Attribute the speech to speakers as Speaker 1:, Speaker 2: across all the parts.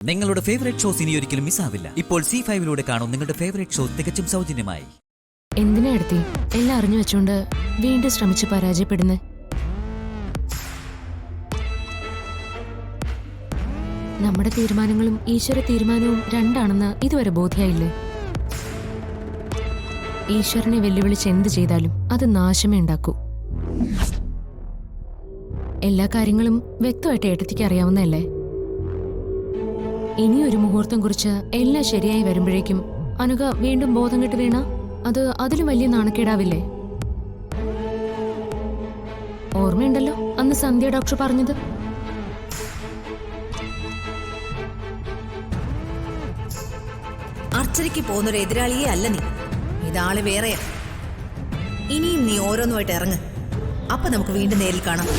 Speaker 1: നിങ്ങളുടെ favourite shows ഇനി ഒരിക്കലും മിസ്സാവില്ല. ഇപ്പോൾ C5 കാണും നിങ്ങളുടെ ഫേവറേറ്റ് ഷോ തികച്ചും സൗജന്യമായി.
Speaker 2: എന്തിനാ എടുത്തി എല്ലാം അറിഞ്ഞു വെച്ചോണ്ട് വീണ്ടും ശ്രമിച്ച് പരാജയപ്പെടുന്നേ? നമ്മുടെ തീരുമാനങ്ങളും ഈശ്വര തീരുമാനവും രണ്ടാണെന്ന് ഇതുവരെ ബോധ്യായില്ലേ? ഈശ്വരനെ വെല്ലുവിളിച്ച് എന്ത് ചെയ്താലും അത് നാശമേ ഉണ്ടാക്കൂ. എല്ലാ കാര്യങ്ങളും വ്യക്തമായിട്ട് ഏട്ടത്തിക്ക് അറിയാവുന്നതല്ലേ? ഇനിയൊരു മുഹൂർത്തം കുറിച്ച് എല്ലാം ശരിയായി വരുമ്പോഴേക്കും അനുക വീണ്ടും ബോധം കെട്ട് വീണ അത് അതിലും വലിയ നാണക്കേടാവില്ലേ? ഓർമ്മയുണ്ടല്ലോ അന്ന് സന്ധ്യ ഡോക്ടർ പറഞ്ഞത്?
Speaker 3: അർച്ചനയ്ക്ക് പോകുന്നൊരു എതിരാളിയേ അല്ല നീ, ഇതാള് വേറെയാ. ഇനിയും നീ ഓരോന്നുമായിട്ട് ഇറങ്ങ്, അപ്പൊ നമുക്ക് വീണ്ടും നേരിൽ കാണാം.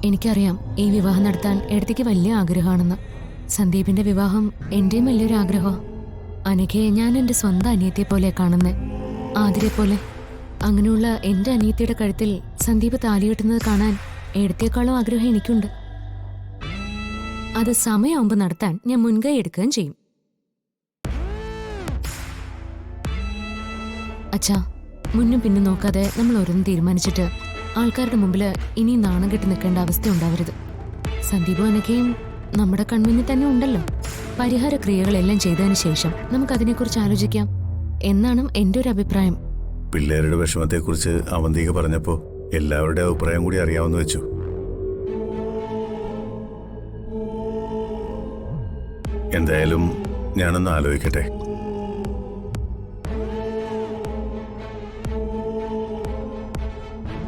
Speaker 2: എനിക്കറിയാം ഈ വിവാഹം നടത്താൻ എടുത്തേക്ക് വലിയ ആഗ്രഹമാണെന്ന്. സന്ദീപിന്റെ വിവാഹം എന്റെയും വലിയൊരു ആഗ്രഹമാണ്. അനഘയെ ഞാൻ എന്റെ സ്വന്തം അനിയത്തിയെ പോലെ കാണുന്നേ, ആതിരെ പോലെ. അങ്ങനെയുള്ള എന്റെ അനിയത്തിയുടെ കഴുത്തിൽ സന്ദീപ് താലി കെട്ടുന്നത് കാണാൻ എടുത്തേക്കാളും ആഗ്രഹം എനിക്കുണ്ട്. അത് സമയമാകുമ്പോൾ നടത്താൻ ഞാൻ മുൻകൈ എടുക്കുകയും ചെയ്യും. അച്ഛാ, മുന്നും പിന്നും നോക്കാതെ നമ്മൾ ഓരോന്നും തീരുമാനിച്ചിട്ട് ആൾക്കാരുടെ മുമ്പിൽ ഇനി നാണം കെട്ടി നിൽക്കേണ്ട അവസ്ഥ ഉണ്ടാവരുത്. സന്ദീപും അനഘയും നമ്മുടെ കൺമുന്നിൽ തന്നെ ഉണ്ടല്ലോ. പരിഹാര ക്രിയകളെല്ലാം ചെയ്തതിന് ശേഷം നമുക്കതിനെക്കുറിച്ച് ആലോചിക്കാം എന്നാണ് എന്റെ ഒരു അഭിപ്രായം.
Speaker 4: പിള്ളേരുടെ വിഷമത്തെക്കുറിച്ച് അവന്തിക പറഞ്ഞപ്പോ എല്ലാവരുടെ അഭിപ്രായം കൂടി അറിയാമെന്ന് വെച്ചു. എന്തായാലും ഞാനൊന്ന് ആലോചിക്കട്ടെ.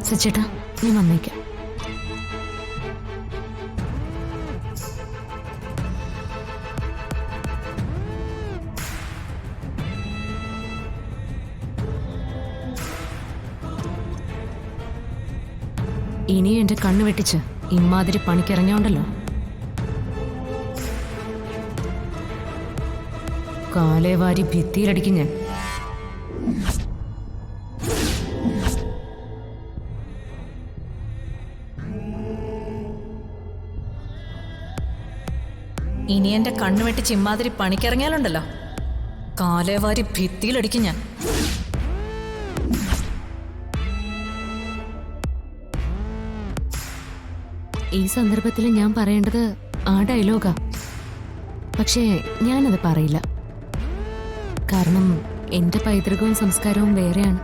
Speaker 2: സച്ചേട്ടാ, ഞാൻ വന്നേക്കാം. ഇനിയും എന്റെ കണ്ണു വെട്ടിച്ച് ഇമാതിരി പണിക്കിറങ്ങിയോണ്ടല്ലോ കാലേ വാരി ഭിത്തിയിലടിക്കും ഞാൻ.
Speaker 5: ഇനി എന്റെ കണ്ണു വെട്ടി ചിമ്മാതിരി പണിക്കിറങ്ങിയാലുണ്ടല്ലോ കാലേവാരി ഭിത്തിയിലടിക്കും ഞാൻ.
Speaker 2: ഈ സന്ദർഭത്തിൽ ഞാൻ പറയേണ്ടത് ആ ഡയലോഗാ. പക്ഷേ ഞാനത് പറയില്ല. കാരണം എന്റെ പൈതൃകവും സംസ്കാരവും വേറെയാണ്.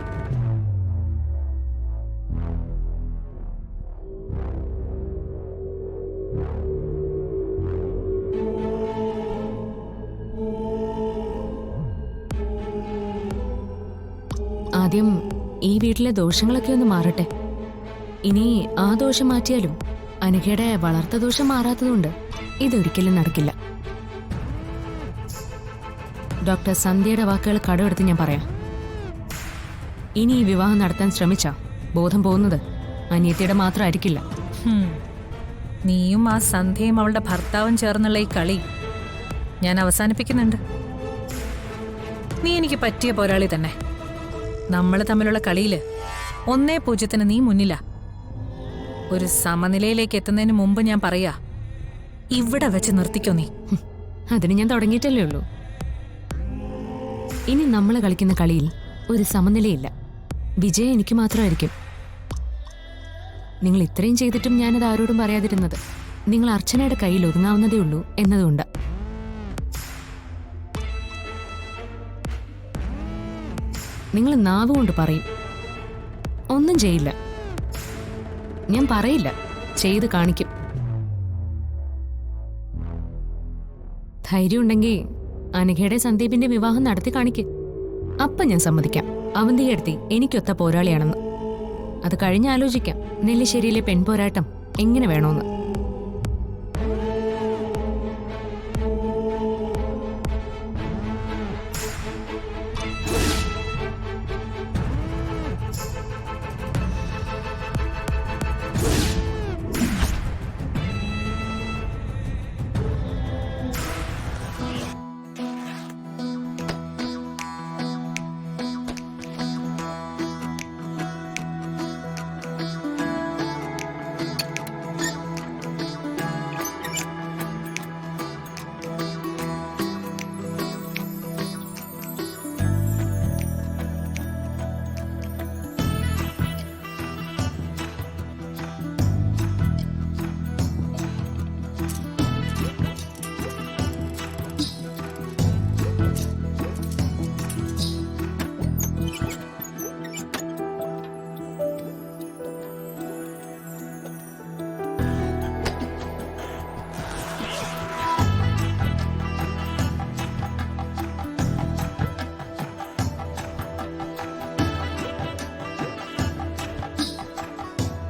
Speaker 2: ആദ്യം ഈ വീട്ടിലെ ദോഷങ്ങളൊക്കെ ഒന്ന് മാറട്ടെ. ഇനി ആ ദോഷം മാറ്റിയാലും അനഘയുടെ വളർത്ത ദോഷം മാറാത്തതുകൊണ്ട് ഇതൊരിക്കലും നടക്കില്ല. ഡോക്ടർ സന്ധ്യയുടെ വാക്കുകൾ കടമെടുത്ത് ഞാൻ പറയാം. ഇനി ഈ വിവാഹം നടത്താൻ ശ്രമിച്ചാ ബോധം പോകുന്നത് അനിയത്തിയുടെ മാത്രമായിരിക്കില്ല.
Speaker 5: നീയും ആ സന്ധ്യയും അവളുടെ ഭർത്താവും ചേർന്നുള്ള ഈ കളി ഞാൻ അവസാനിപ്പിക്കുന്നുണ്ട്. നീ എനിക്ക് പറ്റിയ പോരാളി തന്നെ. നമ്മൾ തമ്മിലുള്ള കളിയില് 1-0 നീ മുന്നില്ല. ഒരു സമനിലയിലേക്ക് എത്തുന്നതിന് മുമ്പ് ഞാൻ പറയാ, ഇവിടെ വെച്ച് നിർത്തിക്കോ നീ.
Speaker 2: അതിന് ഞാൻ തുടങ്ങിയിട്ടല്ലേ ഉള്ളൂ. ഇനി നമ്മൾ കളിക്കുന്ന കളിയിൽ ഒരു സമനിലയില്ല. വിജയം എനിക്ക് മാത്രമായിരിക്കും. നിങ്ങൾ ഇത്രയും ചെയ്തിട്ടും ഞാനത് ആരോടും പറയാതിരുന്നത് നിങ്ങൾ അർച്ചനയുടെ കയ്യിൽ ഒതുങ്ങാവുന്നതേ ഉള്ളൂ എന്നതുകൊണ്ട്. നിങ്ങൾ നാവ് കൊണ്ട് പറയും, ഒന്നും ചെയ്യില്ല. ഞാൻ പറയില്ല, ചെയ്ത് കാണിക്കും. ധൈര്യം ഉണ്ടെങ്കിൽ അനഘയുടെ സന്ദീപിന്റെ വിവാഹം നടത്തി കാണിക്കും. അപ്പം ഞാൻ സമ്മതിക്കാം അവന്തികയെടുത്തി എനിക്കൊത്ത പോരാളിയാണെന്ന്. അത് കഴിഞ്ഞാലോചിക്കാം നെല്ലിശ്ശേരിയിലെ പെൺപോരാട്ടം എങ്ങനെ വേണോന്ന്.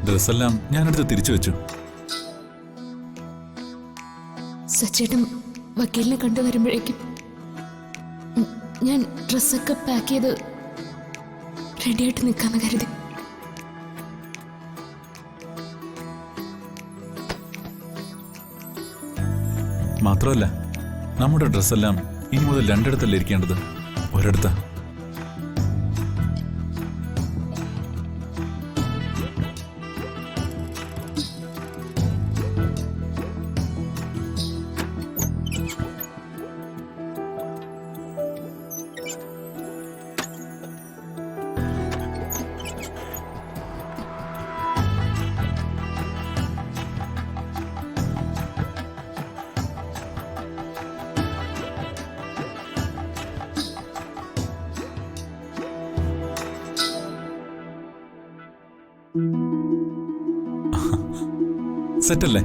Speaker 6: ഡ്രസ്സെല്ലാം ഞാനെടുത്ത് തിരിച്ചു വെച്ചു.
Speaker 2: സച്ചേട്ടൻ വക്കീലിനെ കണ്ടുവരുമ്പോഴേക്കും ഞാൻ ഡ്രസ്സൊക്കെ പാക്ക് ചെയ്ത് റെഡിയായിട്ട് നിൽക്കാന്ന് കരുതി.
Speaker 6: മാത്രമല്ല, നമ്മുടെ ഡ്രസ്സെല്ലാം ഇനി മുതൽ രണ്ടിടത്തല്ല ഇരിക്കേണ്ടത്, ഒരിടത്താ. സെറ്റല്ലേ?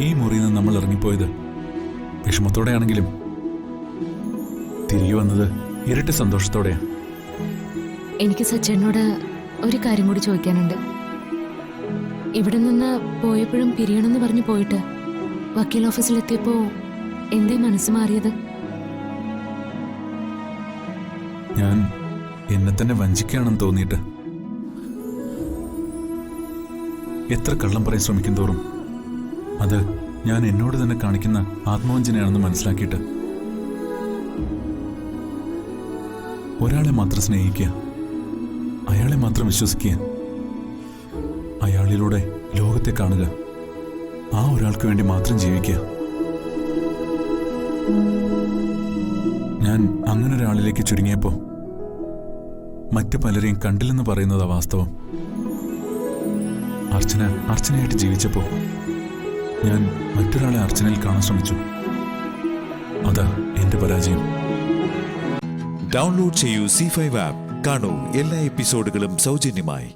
Speaker 6: ഈ മുറിയിൽ നിന്ന് നമ്മൾ ഇറങ്ങിപ്പോയത് വിഷമത്തോടെയാണെങ്കിലും തിരികെ വന്നത് ഇരട്ടി സന്തോഷത്തോടെയാണ്.
Speaker 2: എനിക്ക് സച്ചേട്ടനോട് ഒരു കാര്യം കൂടി ചോദിക്കാനുണ്ട്. ഇവിടെ നിന്ന് പോയപ്പോഴും പിരിയണമെന്ന് പറഞ്ഞു പോയിട്ട് വക്കീൽ ഓഫീസിലെത്തിയപ്പോ എന്തേ മനസ്സ് മാറിയത്?
Speaker 6: ഞാൻ എന്നെ തന്നെ വഞ്ചിക്കുകയാണെന്ന് തോന്നിയിട്ട്. എത്ര കള്ളം പറയാൻ ശ്രമിക്കും തോറും അത് ഞാൻ എന്നോട് തന്നെ കാണിക്കുന്ന ആത്മവഞ്ചനയാണെന്ന് മനസ്സിലാക്കിയിട്ട് ഒരാളെ മാത്രം സ്നേഹിക്കുക, അയാളെ മാത്രം വിശ്വസിക്കുക, അയാളിലൂടെ ലോകത്തെ കാണുക, ആ ഒരാൾക്ക് വേണ്ടി മാത്രം ജീവിക്കുക. ഞാൻ അങ്ങനെ ഒരാളിലേക്ക് ചുരുങ്ങിയപ്പോ മറ്റു പലരെയും കണ്ടില്ലെന്ന് പറയുന്നതാ വാസ്തവം. അർച്ചനയായിട്ട് ജീവിച്ചപ്പോ ഞാൻ മറ്റൊരാളെ അർച്ചനയിൽ കാണാൻ ശ്രമിച്ചു. അതാ എന്റെ പരാജയം.
Speaker 7: ഡൗൺലോഡ് ചെയ്യൂ C5 ആപ്പ്. കാണൂ എല്ലാ എപ്പിസോഡുകളും സൗജന്യമായി.